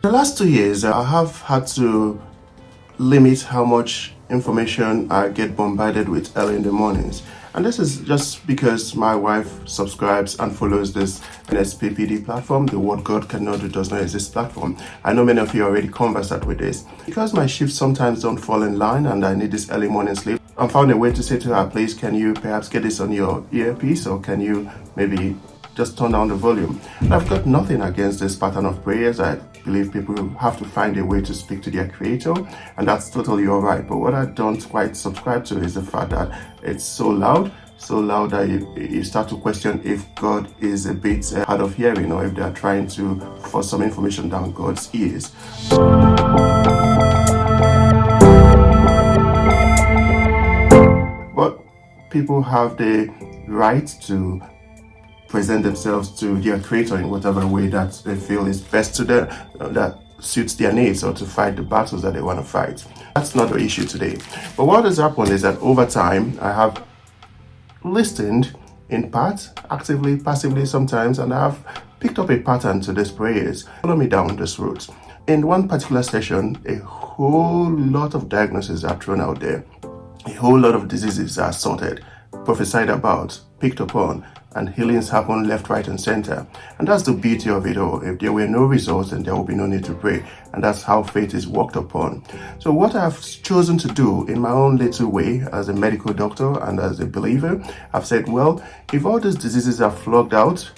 The last 2 years, I have had to limit how much information I get bombarded with early in the mornings. And this is just because my wife subscribes and follows this NSPPD platform, the What God Cannot Do Does Not Exist platform. I know many of you already conversed with this. Because my shifts sometimes don't fall in line and I need this early morning sleep, I found a way to say to her, please, can you perhaps get this on your earpiece, or can you maybe just turn down the volume? And I've got nothing against this pattern of prayers. I believe people have to find a way to speak to their creator, and that's totally all right. But what I don't quite subscribe to is the fact that it's so loud that you start to question if God is a bit hard of hearing, or if they are trying to force some information down God's ears. But people have the right to present themselves to their creator in whatever way that they feel is best to them, that suits their needs, or to fight the battles that they want to fight. That's not the issue today. But what has happened is that over time, I have listened in part, actively, passively sometimes, and I have picked up a pattern to these prayers. Follow me down this route. In one particular session, a whole lot of diagnoses are thrown out there. A whole lot of diseases are sorted, prophesied about, picked upon, and healings happen left, right, and center. And that's the beauty of it all. If there were no results, then there will be no need to pray. And that's how faith is worked upon. So what I've chosen to do in my own little way as a medical doctor and as a believer, I've said, well, if all these diseases are flogged out,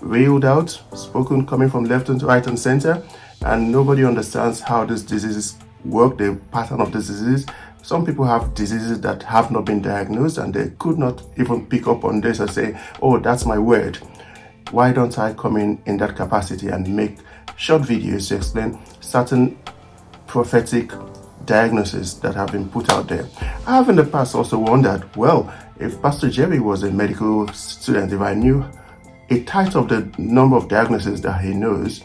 railed out, spoken coming from left and right and center, and nobody understands how these diseases work, the pattern of the disease. Some people have diseases that have not been diagnosed, and they could not even pick up on this and say, oh, that's my word. Why don't I come in that capacity and make short videos to explain certain prophetic diagnoses that have been put out there? I have in the past also wondered, well, if Pastor Jerry was a medical student, if I knew a tithe of the number of diagnoses that he knows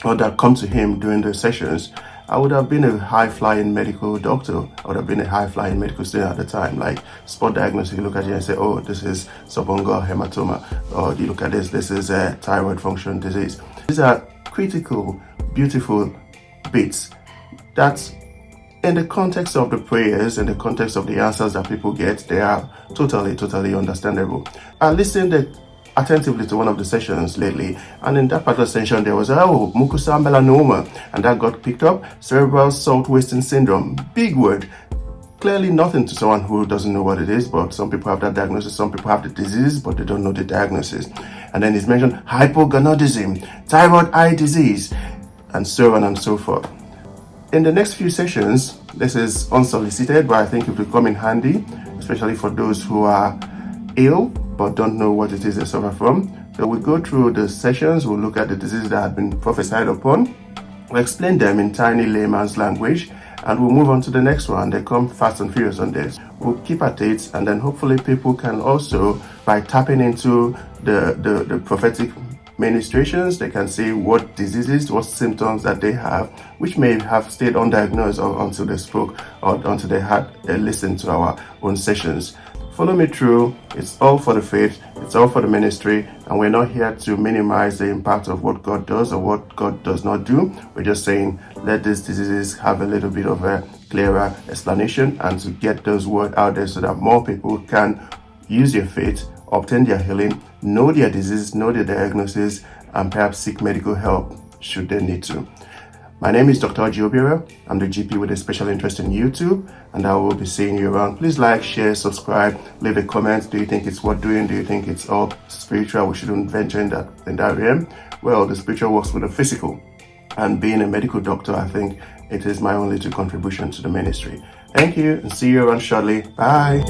or that come to him during the sessions, I would have been a high-flying medical doctor. I would have been a high-flying medical student at the time. Like spot diagnosis, you look at it and say, oh, this is subungual hematoma. Or you look at this is a thyroid function disease. These are critical, beautiful bits that, in the context of the prayers, in the context of the answers that people get, they are totally understandable. I listened attentively to one of the sessions lately, and in that particular session there was mucosal melanoma, and that got picked up. Cerebral salt wasting syndrome, big word, clearly nothing to someone who doesn't know what it is. But some people have that diagnosis, some people have the disease but they don't know the diagnosis. And then it's mentioned hypogonadism, thyroid eye disease, and so on and so forth. In the next few sessions, this is unsolicited, but I think it will come in handy, especially for those who are ill but don't know what it is they suffer from. So we'll go through the sessions, we'll look at the diseases that have been prophesied upon, we'll explain them in tiny layman's language, and we'll move on to the next one. They come fast and furious on this. We'll keep at it, and then hopefully people can also, by tapping into the prophetic ministrations, they can see what diseases, what symptoms that they have, which may have stayed undiagnosed or until they spoke or until they had listened to our own sessions. Follow me through. It's all for the faith, it's all for the ministry, and we're not here to minimize the impact of what God does or what God does not do. We're just saying, let these diseases have a little bit of a clearer explanation, and to get those words out there so that more people can use their faith, obtain their healing, know their disease, know their diagnosis, and perhaps seek medical help should they need to. My name is Dr. Ojiobira. I'm the GP with a special interest in YouTube, and I will be seeing you around. Please like, share, subscribe, leave a comment. Do you think it's worth doing? Do you think it's all spiritual? We shouldn't venture in that realm? Well, the spiritual works with the physical, and being a medical doctor, I think it is my only contribution to the ministry. Thank you, and see you around shortly. Bye.